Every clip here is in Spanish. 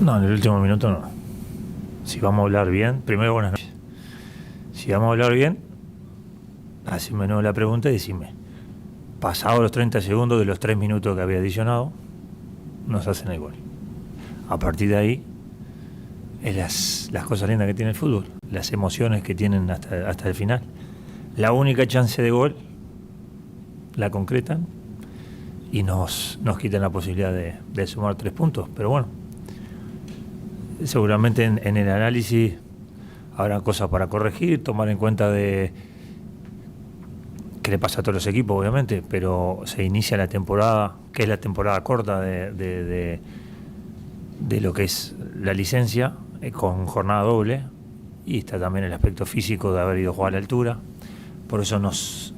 No, en el último minuto no. Si vamos a hablar bien, primero buenas noches. Si vamos a hablar bien, haceme la pregunta y decime, pasados los 30 segundos de los 3 minutos que había adicionado, nos hacen el gol. A partir de ahí, es las cosas lindas que tiene el fútbol, las emociones que tienen hasta el final. La única chance de gol la concretan y nos quitan la posibilidad de sumar 3 puntos. Pero bueno, seguramente en el análisis habrá cosas para corregir, tomar en cuenta de que le pasa a todos los equipos, obviamente, pero se inicia la temporada, que es la temporada corta de lo que es la licencia, con jornada doble, y está también el aspecto físico de haber ido a jugar a la altura. Por eso nos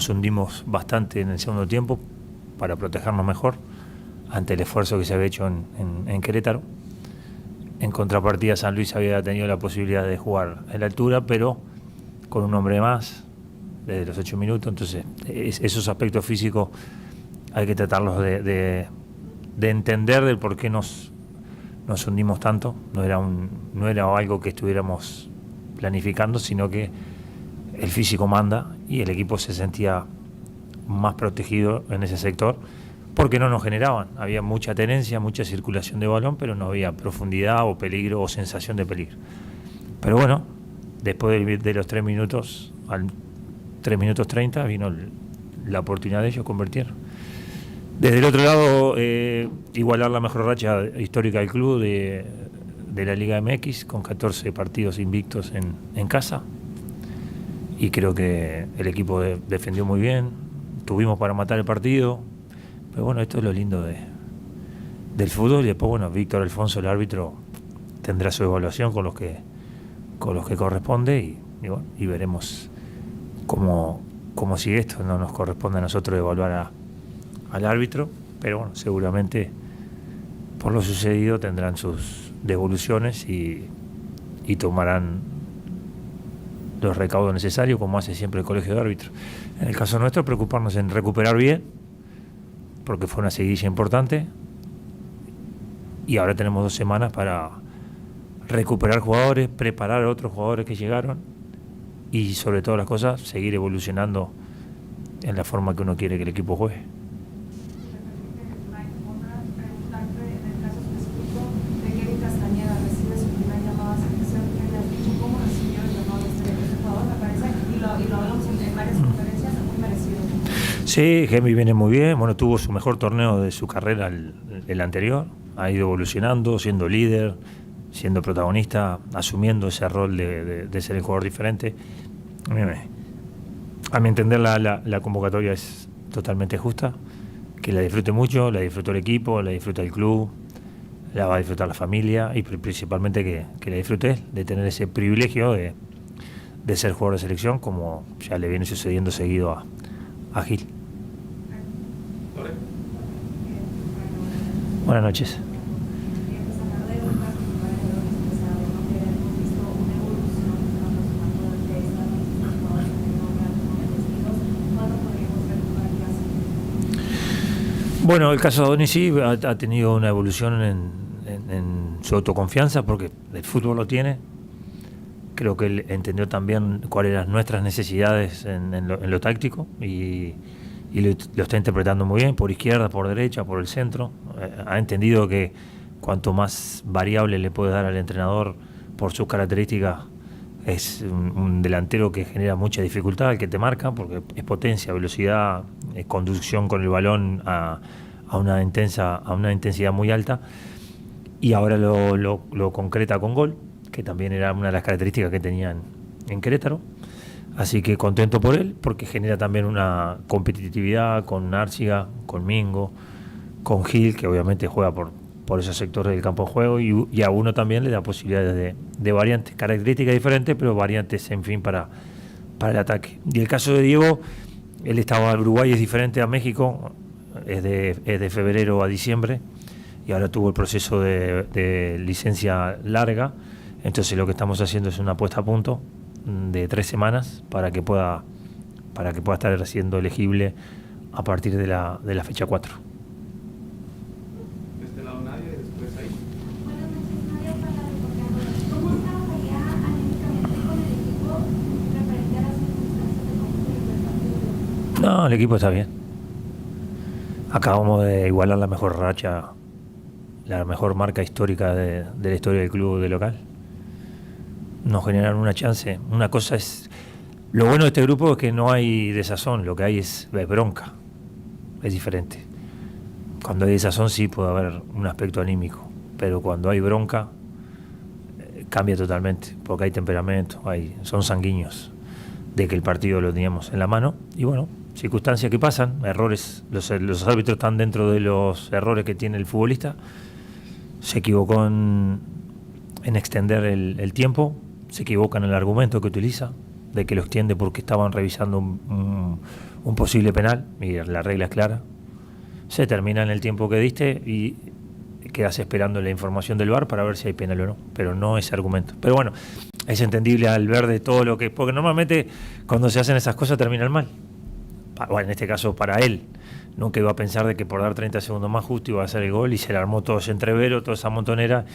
hundimos bastante en el segundo tiempo, para protegernos mejor ante el esfuerzo que se había hecho en Querétaro. En contrapartida, San Luis había tenido la posibilidad de jugar a la altura, pero con un hombre más desde los 8 minutos. Entonces, esos aspectos físicos hay que tratarlos de entender del por qué nos hundimos tanto. No era algo que estuviéramos planificando, sino que el físico manda y el equipo se sentía más protegido en ese sector, porque no nos generaban. Había mucha tenencia, mucha circulación de balón, pero no había profundidad o peligro o sensación de peligro. Pero bueno, después de los 3 minutos, al 3 minutos 30, vino la oportunidad de ellos convertir. Desde el otro lado, igualar la mejor racha histórica del club de la Liga MX, con 14 partidos invictos en casa. Y creo que el equipo defendió muy bien. Tuvimos para matar el partido, pero bueno, esto es lo lindo del fútbol. Y después, bueno, Víctor Alfonso, el árbitro, tendrá su evaluación con los que corresponde, y veremos cómo sigue esto. No nos corresponde a nosotros evaluar al árbitro, pero bueno, seguramente por lo sucedido tendrán sus devoluciones y tomarán los recaudos necesarios, como hace siempre el colegio de árbitros. En el caso nuestro, preocuparnos en recuperar bien, porque fue una seguidilla importante, y ahora tenemos 2 semanas para recuperar jugadores, preparar a otros jugadores que llegaron, y sobre todas las cosas, seguir evolucionando en la forma que uno quiere que el equipo juegue. Sí, Gemi viene muy bien. Bueno, tuvo su mejor torneo de su carrera el anterior. Ha ido evolucionando, siendo líder, siendo protagonista, asumiendo ese rol de ser el jugador diferente. A mi entender, la convocatoria es totalmente justa. Que la disfrute mucho, la disfrutó el equipo, la disfruta el club, la va a disfrutar la familia, y principalmente que la disfrute él, de tener ese privilegio de ser jugador de selección, como ya le viene sucediendo seguido a Gil. Buenas noches. Bueno, el caso de Adonis sí ha tenido una evolución en su autoconfianza, porque el fútbol lo tiene. Creo que él entendió también cuáles eran nuestras necesidades en lo táctico, y lo está interpretando muy bien, por izquierda, por derecha, por el centro. Ha entendido que cuanto más variable le puede dar al entrenador por sus características, es un delantero que genera mucha dificultad, el que te marca, porque es potencia, velocidad, conducción con el balón a una intensidad muy alta, y ahora lo concreta con gol, que también era una de las características que tenían en Querétaro. Así que contento por él, porque genera también una competitividad con Arciga, con Mingo, con Gil, que obviamente juega por esos sectores del campo de juego, y a uno también le da posibilidades de variantes, características diferentes, pero variantes, en fin, para el ataque. Y el caso de Diego, él estaba en Uruguay, es diferente a México, es de febrero a diciembre, y ahora tuvo el proceso de licencia larga. Entonces lo que estamos haciendo es una puesta a punto de 3 semanas para que pueda estar siendo elegible a partir de la fecha 4. De este lado nadie, después ahí. No, el equipo está bien. Acabamos de igualar la mejor racha, la mejor marca histórica de la historia del club de local. Nos generaron una chance. Una cosa es... Lo bueno de este grupo es que no hay desazón, lo que hay es bronca. Es diferente. Cuando hay desazón sí puede haber un aspecto anímico, pero cuando hay bronca cambia totalmente, porque hay temperamento, son sanguíneos de que el partido lo teníamos en la mano. Y bueno, circunstancias que pasan, errores, los árbitros están dentro de los errores que tiene el futbolista. Se equivocó en extender el tiempo, se equivoca en el argumento que utiliza, de que lo extiende porque estaban revisando un posible penal, y la regla es clara. Se termina en el tiempo que diste y quedas esperando la información del VAR para ver si hay penal o no, pero no ese argumento. Pero bueno, es entendible al ver de todo lo que... Porque normalmente cuando se hacen esas cosas terminan mal. Bueno, en este caso para él. Nunca iba a pensar de que por dar 30 segundos más justo iba a hacer el gol, y se le armó todo ese entrevero, toda esa montonera,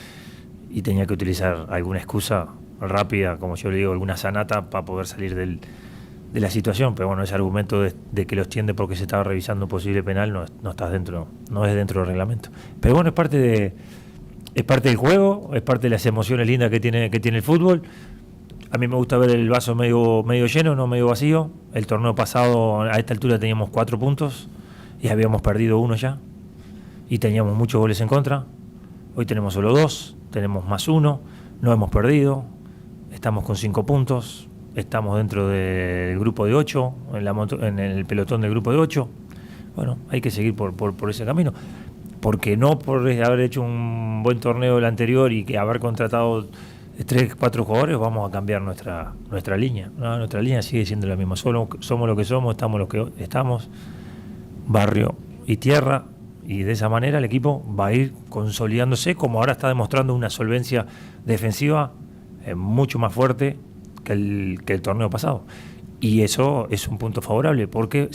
y tenía que utilizar alguna excusa rápida, como yo le digo, alguna sanata para poder salir de la situación. Pero bueno, ese argumento de que lo extiende porque se estaba revisando un posible penal no está dentro, no es dentro del reglamento. Pero bueno, es parte del juego, es parte de las emociones lindas que tiene el fútbol. A mí me gusta ver el vaso medio lleno, no medio vacío. El torneo pasado a esta altura teníamos 4 puntos y habíamos perdido 1 ya, y teníamos muchos goles en contra. Hoy tenemos solo 2, tenemos más 1, no hemos perdido, estamos con 5 puntos, estamos dentro del grupo de 8, en el pelotón del grupo de 8. Bueno, hay que seguir por ese camino, porque no por haber hecho un buen torneo el anterior y que haber contratado 3, 4 jugadores vamos a cambiar nuestra línea. No, nuestra línea sigue siendo la misma. Somos lo que somos, estamos lo que estamos, barrio y tierra, y de esa manera el equipo va a ir consolidándose, como ahora está demostrando una solvencia defensiva mucho más fuerte que el torneo pasado. Y eso es un punto favorable, porque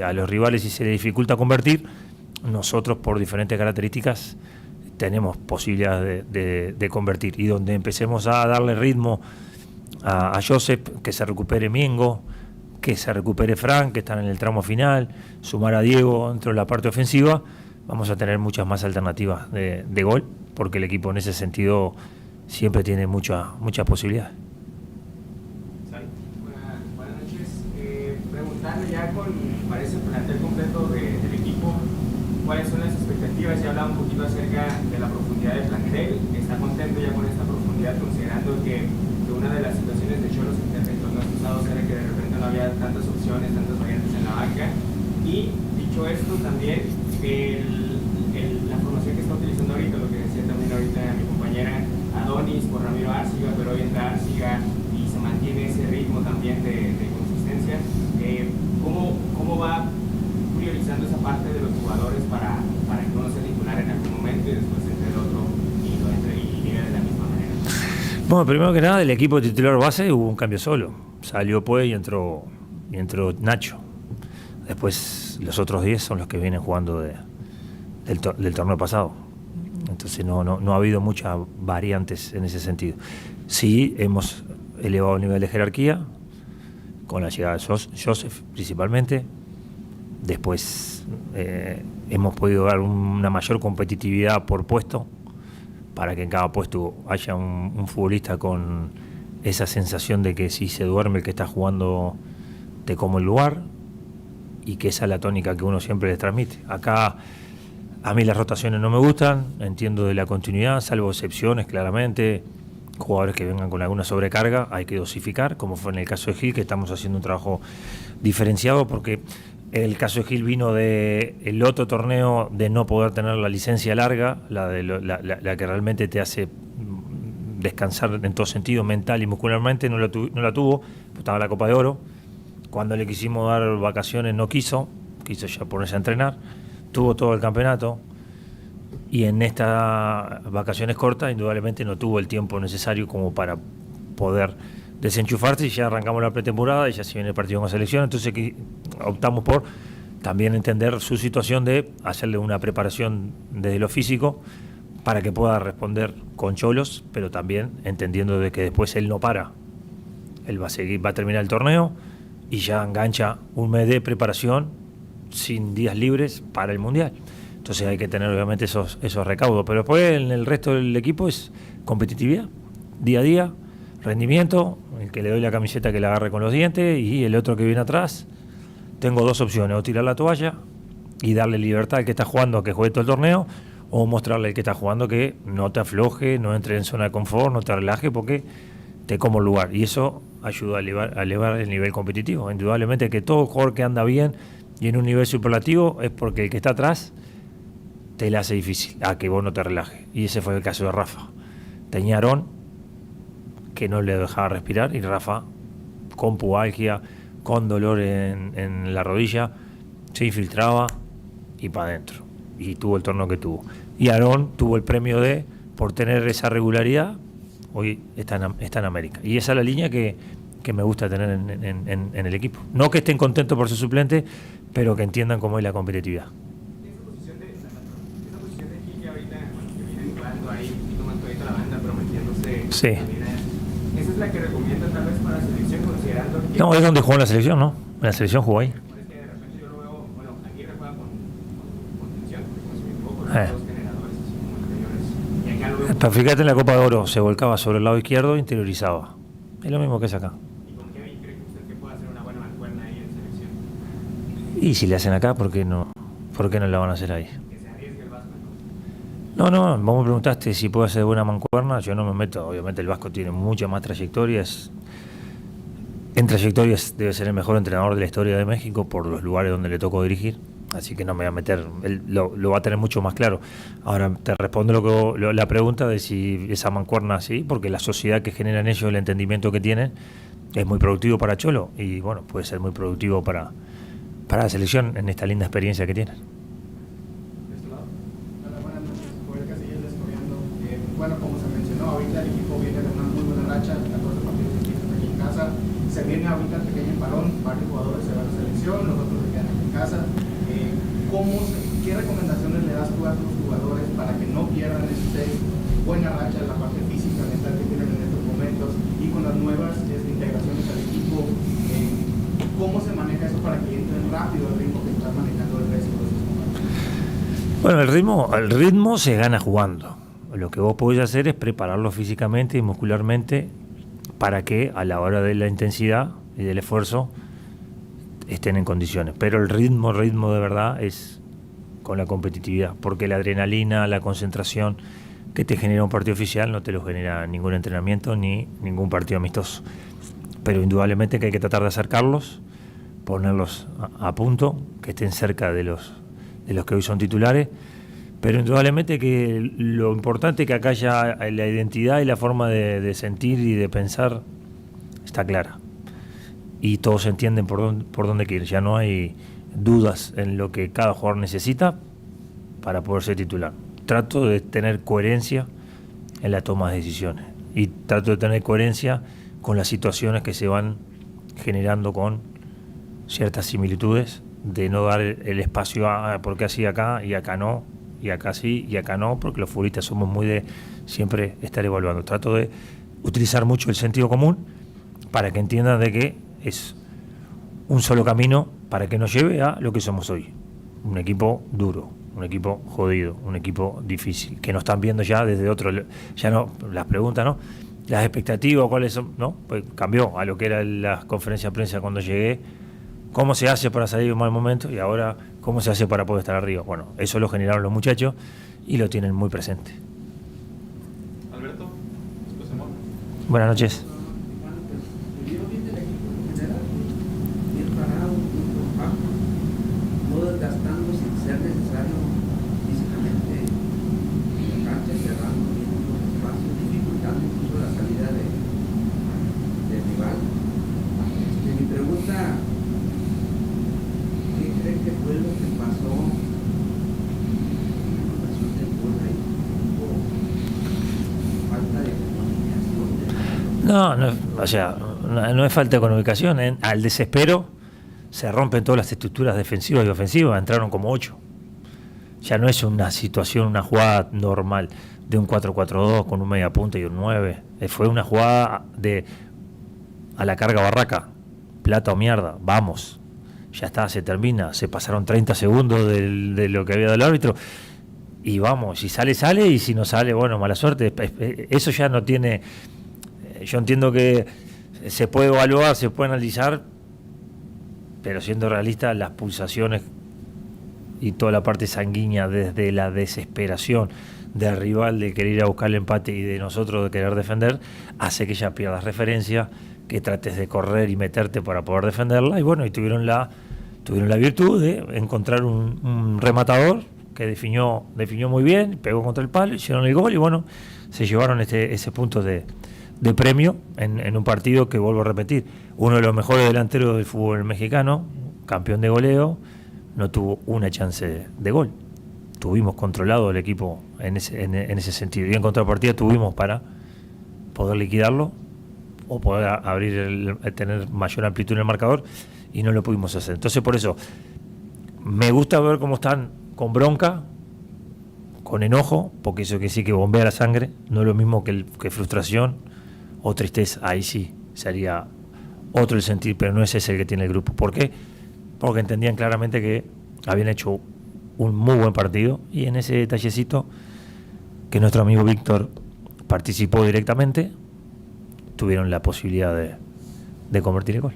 a los rivales, si se le dificulta convertir, nosotros por diferentes características tenemos posibilidad de convertir. Y donde empecemos a darle ritmo a Joseph, que se recupere Miengo, que se recupere Frank, que están en el tramo final, sumar a Diego dentro de la parte ofensiva, vamos a tener muchas más alternativas de gol, porque el equipo en ese sentido siempre tiene muchas posibilidades. Buenas noches. Preguntarle ya parece el plantel completo del equipo, ¿cuáles son las expectativas? Ya hablaba un poquito acerca de la profundidad del plantel. ¿Está contento ya con esta profundidad, considerando que una de las situaciones de Cholos en el torneo pasado era que de repente no había tantas opciones, tantas variantes en la banca? Y dicho esto, también la formación que está utilizando ahorita, lo que decía también ahorita mi compañera Adonis por Ramiro Arciga, pero hoy entra Arciga y se mantiene ese ritmo también de consistencia. ¿Cómo va priorizando esa parte de los jugadores para que uno sea titular en algún momento y después entre el otro y vive de la misma manera? Bueno, primero que nada, del equipo titular base hubo un cambio solo. Salió Puey y entró Nacho. Después los otros 10 son los que vienen jugando del torneo pasado. Entonces no ha habido muchas variantes en ese sentido. Sí hemos elevado el nivel de jerarquía con la llegada de Joseph principalmente. Después hemos podido dar una mayor competitividad por puesto, para que en cada puesto haya un futbolista con esa sensación de que si se duerme el que está jugando te come el lugar, y que esa es la tónica que uno siempre les transmite. Acá a mí las rotaciones no me gustan, entiendo de la continuidad, salvo excepciones claramente, jugadores que vengan con alguna sobrecarga, hay que dosificar, como fue en el caso de Gil, que estamos haciendo un trabajo diferenciado, porque el caso de Gil vino del otro torneo de no poder tener la licencia larga, la que realmente te hace descansar en todo sentido, mental y muscularmente, no la tuvo, pues estaba la Copa de Oro. Cuando le quisimos dar vacaciones no quiso ya ponerse a entrenar, tuvo todo el campeonato, y en estas vacaciones cortas indudablemente no tuvo el tiempo necesario como para poder desenchufarse, y ya arrancamos la pretemporada y ya se viene el partido con la selección. Entonces optamos por también entender su situación, de hacerle una preparación desde lo físico para que pueda responder con Cholos, pero también entendiendo de que después él no para, él va a terminar el torneo y ya engancha un mes de preparación sin días libres para el Mundial. Entonces hay que tener obviamente esos recaudos, pero después en el resto del equipo es competitividad, día a día, rendimiento, el que le doy la camiseta que la agarre con los dientes, y el otro que viene atrás. Tengo dos opciones: o tirar la toalla y darle libertad al que está jugando a que juegue todo el torneo, o mostrarle al que está jugando que no te afloje, no entre en zona de confort, no te relaje, porque te como el lugar, y eso ayuda a elevar el nivel competitivo. Indudablemente que todo jugador que anda bien y en un nivel superlativo es porque el que está atrás te la hace difícil a que vos no te relajes, y ese fue el caso de Rafa. Tenía Aarón que no le dejaba respirar, y Rafa con pubalgia, con dolor en la rodilla, se infiltraba y para adentro, y tuvo el torneo que tuvo. Y Aarón tuvo el premio por tener esa regularidad, hoy está en América, y esa es la línea que me gusta tener en el equipo. No que estén contentos por su suplente, pero que entiendan cómo es la competitividad. Esa posición de Quique ahorita, que viene jugando ahí, un poquito más todavía la banda, pero metiéndose. Sí. ¿Esa es la que recomienda tal vez para la selección, considerando que... No, es donde jugó en la selección, ¿no? En la selección jugó ahí. Es que de repente yo lo veo, bueno, aquí juega con tensión, como si me equivoco, los dos generadores, así como anteriores. Y acá lo veo... Pero fíjate, en la Copa de Oro se volcaba sobre el lado izquierdo, interiorizaba. Es lo mismo que es acá. ¿Y con Kevin cree que usted que puede hacer una buena mancuerna ahí en selección? Y si le hacen acá, ¿por qué no la van a hacer ahí? Que se arriesgue el Vasco, No, vos me preguntaste si puedo hacer buena mancuerna. Yo no me meto, obviamente el Vasco tiene mucha más trayectorias. En trayectorias debe ser el mejor entrenador de la historia de México por los lugares donde le tocó dirigir, así que no me voy a meter, él lo va a tener mucho más claro. Ahora te respondo la pregunta de si esa mancuerna sí, porque la sociedad que generan ellos, el entendimiento que tienen, es muy productivo para Cholo, y bueno, puede ser muy productivo para la selección en esta linda experiencia que tienen. Buenas noches, Joel Casillas de Escobedo. Bueno, como se mencionó, ahorita el equipo viene de una muy buena racha, 14 partidos seguidos aquí en casa. Se viene ahorita el pequeño parón, varios jugadores se van a la selección, los otros se quedan aquí en casa. ¿Qué recomendaciones le das tú a tus jugadores para que no pierdan esta buena racha de la parte física, mental que tienen en estos momentos, y con las nuevas integraciones al equipo? ¿Cómo se maneja eso para que entren rápido al ritmo que está manejando el resto de sus jugadores? Bueno, el ritmo se gana jugando. Lo que vos podés hacer es prepararlo físicamente y muscularmente para que a la hora de la intensidad y del esfuerzo estén en condiciones. Pero el ritmo de verdad es con la competitividad, porque la adrenalina, la concentración que te genera un partido oficial no te lo genera ningún entrenamiento ni ningún partido amistoso. Pero indudablemente que hay que tratar de acercarlos, ponerlos a punto, que estén cerca de los que hoy son titulares, pero indudablemente que lo importante es que acá ya la identidad y la forma de sentir y de pensar está clara, y todos entienden por dónde quieren. Ya no hay dudas en lo que cada jugador necesita para poder ser titular. Trato de tener coherencia en la toma de decisiones, y trato de tener coherencia con las situaciones que se van generando con ciertas similitudes, de no dar el espacio a porque así acá y acá no, y acá sí y acá no, porque los futbolistas somos muy de siempre estar evaluando. Trato de utilizar mucho el sentido común para que entiendan de que es un solo camino para que nos lleve a lo que somos hoy: un equipo duro, un equipo jodido, un equipo difícil, que nos están viendo ya desde otro, ya no las preguntas, ¿no? Las expectativas, ¿cuáles son? No, pues cambió a lo que era la conferencia de prensa cuando llegué. ¿Cómo se hace para salir de un mal momento? Y ahora, ¿cómo se hace para poder estar arriba? Bueno, eso lo generaron los muchachos y lo tienen muy presente. Alberto, después se monta. Buenas noches. Bien parado, bien compacto, no desgastando sin ser necesario físicamente en la cancha, cerrando bien los espacios, dificultando incluso la salida del rival. Mi pregunta, ¿qué cree que fue lo que pasó en la rotación del gol ahí? ¿Hubo falta de comunicación? O sea, no es falta de comunicación. Al desespero se rompen todas las estructuras defensivas y ofensivas. Entraron como 8. Ya no es una situación, una jugada normal de un 4-4-2 con un media punta y un 9. Fue una jugada a la carga barraca, plata o mierda, vamos, ya está, se termina, se pasaron 30 segundos de lo que había dado el árbitro, y vamos, si sale, sale, y si no sale, bueno, mala suerte. Eso ya no tiene, yo entiendo que se puede evaluar, se puede analizar, pero siendo realista, las pulsaciones y toda la parte sanguínea desde la desesperación del rival de querer ir a buscar el empate y de nosotros de querer defender, hace que ya pierdas referencia, que trates de correr y meterte para poder defenderla, y bueno, y tuvieron la virtud de encontrar un rematador que definió muy bien, pegó contra el palo, hicieron el gol, y bueno, se llevaron ese punto de premio en un partido que, vuelvo a repetir, uno de los mejores delanteros del fútbol mexicano, campeón de goleo, no tuvo una chance de gol. Tuvimos controlado el equipo en ese sentido, y en contrapartida tuvimos para poder liquidarlo o poder tener mayor amplitud en el marcador, y no lo pudimos hacer. Entonces, por eso me gusta ver cómo están con bronca, con enojo, porque eso que sí que bombea la sangre, no es lo mismo que frustración o tristeza. Ahí sí sería otro el sentir, pero no es ese el que tiene el grupo. ¿Por qué? Porque entendían claramente que habían hecho un muy buen partido, y en ese detallecito que nuestro amigo Víctor participó directamente, tuvieron la posibilidad de convertir el gol.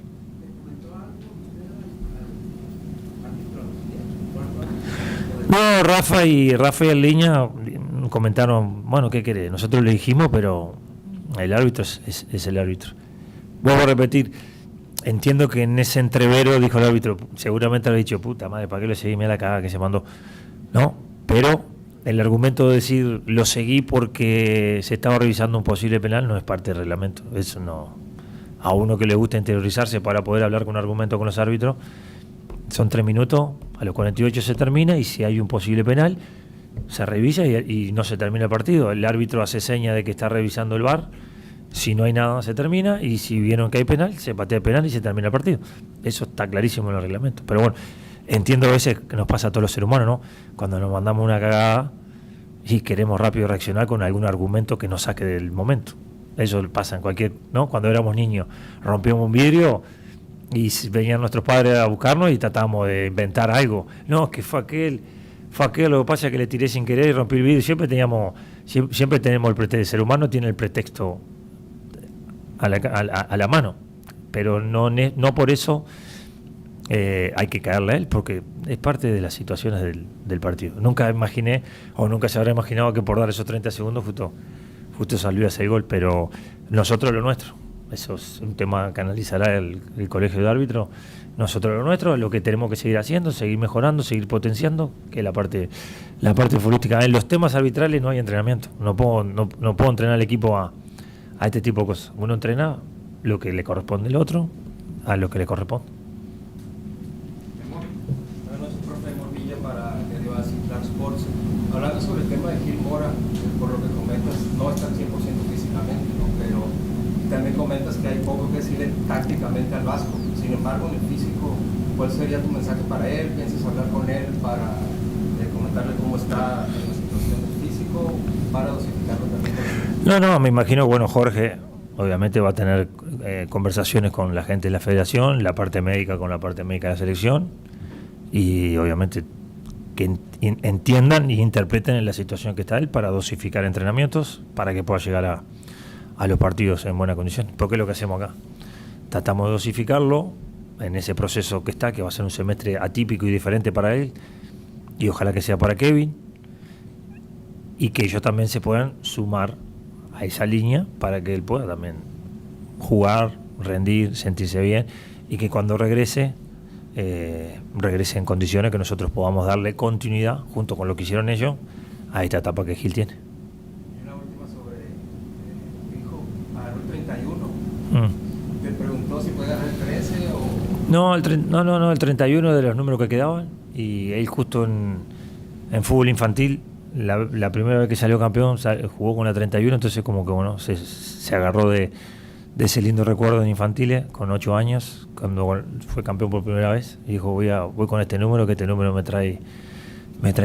No, Rafa y el Liña comentaron, bueno, ¿qué querés? Nosotros le dijimos, pero el árbitro es el árbitro. Vuelvo a repetir, entiendo que en ese entrevero dijo el árbitro, seguramente le ha dicho, puta madre, ¿para qué lo seguí? Mira la cagada que se mandó. No, pero el argumento de decir, lo seguí porque se estaba revisando un posible penal, no es parte del reglamento. Eso no. A uno que le gusta interiorizarse para poder hablar con un argumento con los árbitros, son 3 minutos, a los 48 se termina, y si hay un posible penal, se revisa y no se termina el partido. El árbitro hace seña de que está revisando el VAR, si no hay nada se termina, y si vieron que hay penal, se patea el penal y se termina el partido. Eso está clarísimo en el reglamento. Pero bueno, entiendo a veces que nos pasa a todos los seres humanos, ¿no? Cuando nos mandamos una cagada y queremos rápido reaccionar con algún argumento que nos saque del momento. Eso pasa en cualquier, ¿no? Cuando éramos niños, rompíamos un vidrio y venían nuestros padres a buscarnos y tratábamos de inventar algo. No, es que fue aquel, lo que pasa es que le tiré sin querer y rompí el vidrio. Siempre tenemos el pretexto. El ser humano tiene el pretexto a la mano, pero no por eso hay que caerle a él, porque es parte de las situaciones del partido. Nunca imaginé, o nunca se habrá imaginado, que por dar esos 30 segundos justo salió ese gol, pero nosotros lo nuestro. Eso es un tema que analizará el colegio de árbitros. Nosotros lo nuestro es lo que tenemos que seguir haciendo, seguir mejorando, seguir potenciando, que es la parte futbolística. En los temas arbitrales no hay entrenamiento. No puedo entrenar al equipo a este tipo de cosas. Uno entrena lo que le corresponde al otro, a lo que le corresponde. Buenas noches, profe Morvilla, para Derivadas y Clark Sports. Hablando sobre el tema de Gil Mora, por lo que comentas, no está al 100% físicamente, ¿no? Pero también comentas que hay poco que decirle tácticamente al Vasco. Sin embargo, en el físico, ¿cuál sería tu mensaje para él? ¿Piensas hablar con él para comentarle cómo está en la situación del físico, para dosificarlo también? No, me imagino, bueno, Jorge obviamente va a tener conversaciones con la gente de la federación, la parte médica con la parte médica de la selección, y obviamente que entiendan y interpreten en la situación que está él para dosificar entrenamientos, para que pueda llegar a los partidos en buena condición. Porque es lo que hacemos acá. Tratamos de dosificarlo en ese proceso que está, que va a ser un semestre atípico y diferente para él, y ojalá que sea para Kevin, y que ellos también se puedan sumar a esa línea para que él pueda también jugar, rendir, sentirse bien, y que cuando regrese en condiciones que nosotros podamos darle continuidad, junto con lo que hicieron ellos, a esta etapa que Gil tiene. Y una última sobre tu hijo, agarró el 31. ¿Te preguntó si puede agarrar el 13 o...? No, el 31 de los números que quedaban, y él justo en fútbol infantil, la primera vez que salió campeón, jugó con la 31, entonces como que bueno, se agarró de ese lindo recuerdo en infantiles, con 8 años, cuando fue campeón por primera vez, y dijo, voy con este número, que este número me trae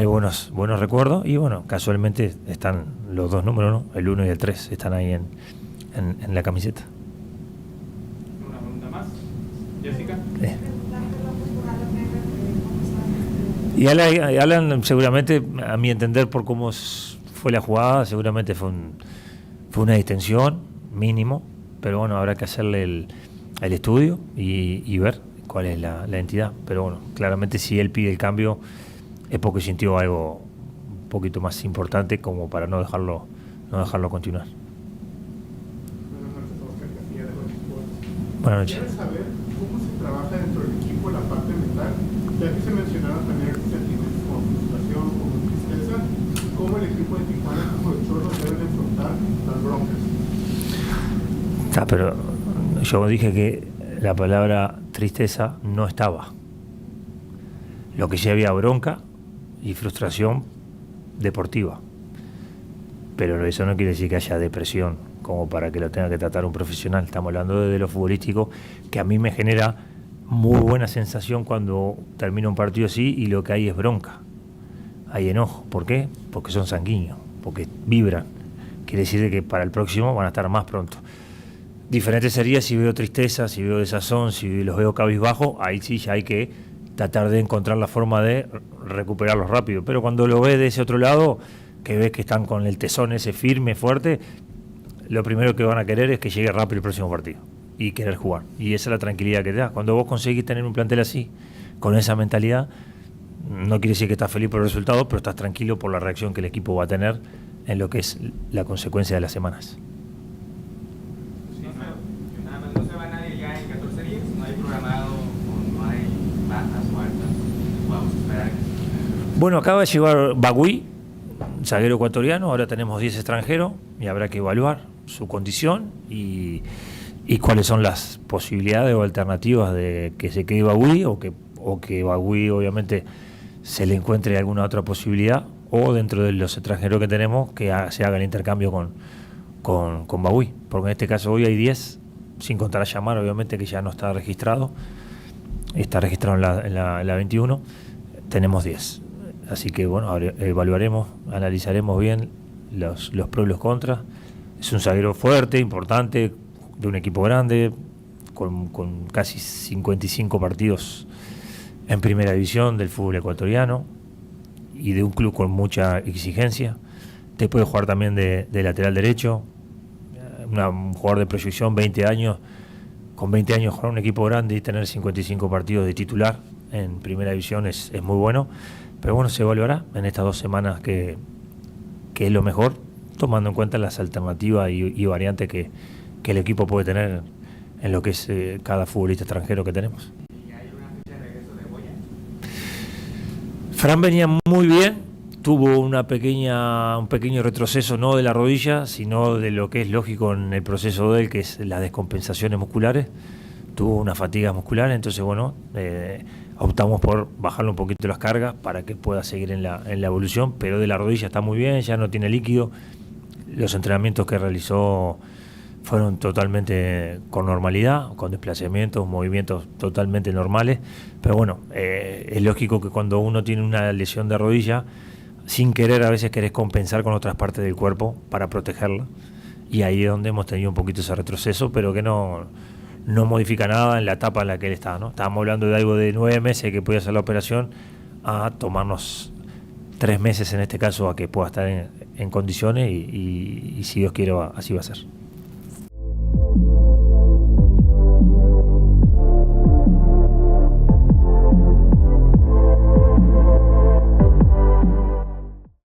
buenos recuerdos, y bueno, casualmente están los dos números, ¿no? El 1 y el 3 están ahí en la camiseta. Una pregunta más. Jessica. Y Alan seguramente, a mi entender, por cómo fue la jugada, seguramente fue una distensión mínimo, pero bueno, habrá que hacerle el estudio y ver cuál es la entidad. Pero bueno, claramente si él pide el cambio es porque sintió algo un poquito más importante como para no dejarlo continuar. Buenas noches. Quiero saber cómo se trabaja dentro del equipo la parte mental, ya que se mencionaron también sentimientos como frustración, como tristeza, cómo el equipo de Tijuana como de Cholos deben enfrentar las broncas. Pero yo dije que la palabra tristeza no estaba. Lo que sí había bronca y frustración deportiva. Pero eso no quiere decir que haya depresión como para que lo tenga que tratar un profesional. Estamos hablando de lo futbolístico, que a mí me genera muy buena sensación cuando termina un partido así y lo que hay es bronca. Hay enojo. ¿Por qué? Porque son sanguíneos, porque vibran. Quiere decir que para el próximo van a estar más pronto. Diferente sería si veo tristeza, si veo desazón, si los veo cabizbajo, ahí sí ya hay que tratar de encontrar la forma de recuperarlos rápido. Pero cuando lo ves de ese otro lado, que ves que están con el tesón ese firme, fuerte, lo primero que van a querer es que llegue rápido el próximo partido y querer jugar. Y esa es la tranquilidad que te da. Cuando vos conseguís tener un plantel así, con esa mentalidad, no quiere decir que estás feliz por el resultado, pero estás tranquilo por la reacción que el equipo va a tener en lo que es la consecuencia de las semanas. No se va nadie ya en 14 días, no hay programado o no hay bajas o altas, vamos a esperar. Bueno, acaba de llegar Bagui, zaguero ecuatoriano, ahora tenemos 10 extranjeros y habrá que evaluar su condición y cuáles son las posibilidades o alternativas de que se quede Bagui o que Bagui obviamente se le encuentre alguna otra posibilidad o dentro de los extranjeros que tenemos que se haga el intercambio con Bagui, porque en este caso hoy hay 10, sin contar a Llamar obviamente que ya no está registrado, está registrado en la 21, tenemos 10. Así que bueno, evaluaremos, analizaremos bien los pros y los contras. Es un zaguero fuerte, importante, de un equipo grande, con casi 55 partidos en primera división del fútbol ecuatoriano y de un club con mucha exigencia. Te puede jugar también de lateral derecho, un jugador de proyección, 20 años, con 20 años jugar un equipo grande y tener 55 partidos de titular en primera división es muy bueno. Pero bueno, se evaluará en estas 2 semanas que es lo mejor, tomando en cuenta las alternativas y variantes que el equipo puede tener en lo que es cada futbolista extranjero que tenemos. ¿Y hay una fecha de regreso de Boya? Fran venía muy bien, tuvo un pequeño retroceso, no de la rodilla, sino de lo que es lógico en el proceso de él, que es las descompensaciones musculares. Tuvo una fatiga muscular, entonces bueno, optamos por bajarle un poquito las cargas para que pueda seguir en la evolución, pero de la rodilla está muy bien, ya no tiene líquido. Los entrenamientos que realizó fueron totalmente con normalidad, con desplazamientos, movimientos totalmente normales, pero bueno, es lógico que cuando uno tiene una lesión de rodilla, sin querer a veces querés compensar con otras partes del cuerpo para protegerla, y ahí es donde hemos tenido un poquito ese retroceso, pero que no modifica nada en la etapa en la que él está, ¿no? Estábamos hablando de algo de 9 meses que podía hacer la operación, a tomarnos 3 meses en este caso a que pueda estar en condiciones y si Dios quiere así va a ser.